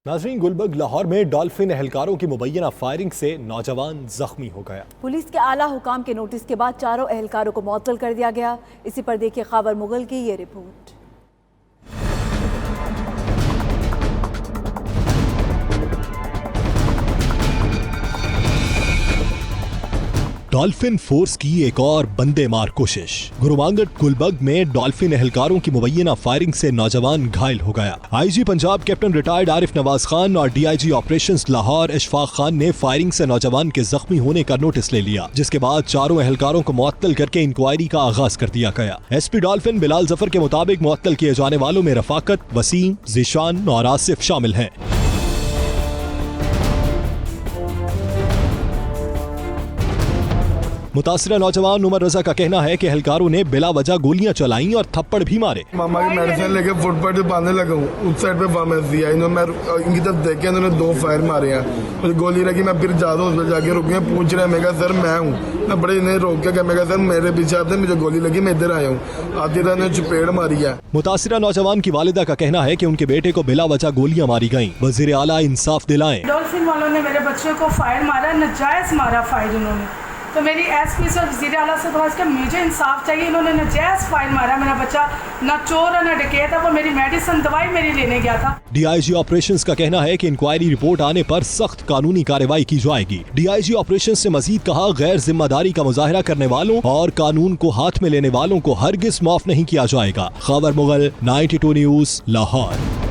नाजरीन, गुलबर्ग लाहौर में डॉल्फिन एहलकारों की मुबैना फायरिंग से नौजवान जख्मी हो गया। पुलिस के आला हुकाम के नोटिस के बाद चारों एहलकारों को मुअत्तल कर दिया गया। इसी पर देखिए खबर मुगल की ये रिपोर्ट। डॉल्फिन फोर्स की एक और बंदे मार कोशिश। गुरुमांगट गुलबर्ग में डॉल्फिन एहलकारों की मुबैना फायरिंग से नौजवान घायल हो गया। IG Punjab captain retired Arif Nawaz Khan और डीआईजी ऑपरेशंस लाहौर इशफाक खान ने फायरिंग से नौजवान के जख्मी होने का नोटिस ले लिया, जिसके बाद चारों एहलकारों को मुअत्तल करके इंक्वायरी का आगाज कर दिया गया। एसपी डॉल्फिन बिलाल जफर के मुताबिक मुअत्तल किए जाने वालों में रफाकत, वसीम, जीशान और आसिफ शामिल हैं। मुतासिरा नौजवान उमर रजा का कहना है कि एहलकारों ने बिला वजह गोलियां चलाई और थप्पड़ भी मारे। मामा की मेडिसिन लेके फुटपाथ पे बांधने लगा हूँ, उस साइड पे फार्मेसी है, इनकी तरफ देखे इन्होंने 2 फायर मारे हैं, मुझे गोली लगी। मैं फिर ज्यादा हॉस्पिटल जाके रुक गया, पूछ रहे मैं कहा सर मैं हूँ, मैं बड़े इन्हें रोक के मैं कहा सर मेरे पीछे आते मुझे गोली लगी, मैं इधर आया हूँ, आती तरह ने चपेड़ मारी है। मुतासिरा नौजवान की वालिदा का कहना है कि उनके बेटे को बिला वजह गोलियां मारी गईं। वजीर आला इंसाफ दिलाएं। डॉल्फिन वालों ने मेरे बच्चे को फायर मारा, नजायज मारा फायर इन्होंने। तो मेरी एसपी से वज़ीर आला से दरख्वास्त है, मुझे इंसाफ चाहिए। इन्होंने नजायज फायर मारा, मेरा बच्चा न चोर है न डकैत है, वो मेरी मेडिसिन दवाई मेरी लेने गया था। डीआईजी ऑपरेशंस का कहना है कि इंक्वायरी रिपोर्ट आने पर सख्त कानूनी कार्रवाई की जाएगी। डीआईजी ऑपरेशंस ने मजीद कहा, गैर जिम्मेदारी का मुजाहरा करने वालों और कानून को हाथ में लेने वालों को हरगिज माफ नहीं किया जाएगा। खबर मुगल 92 न्यूज़ लाहौर।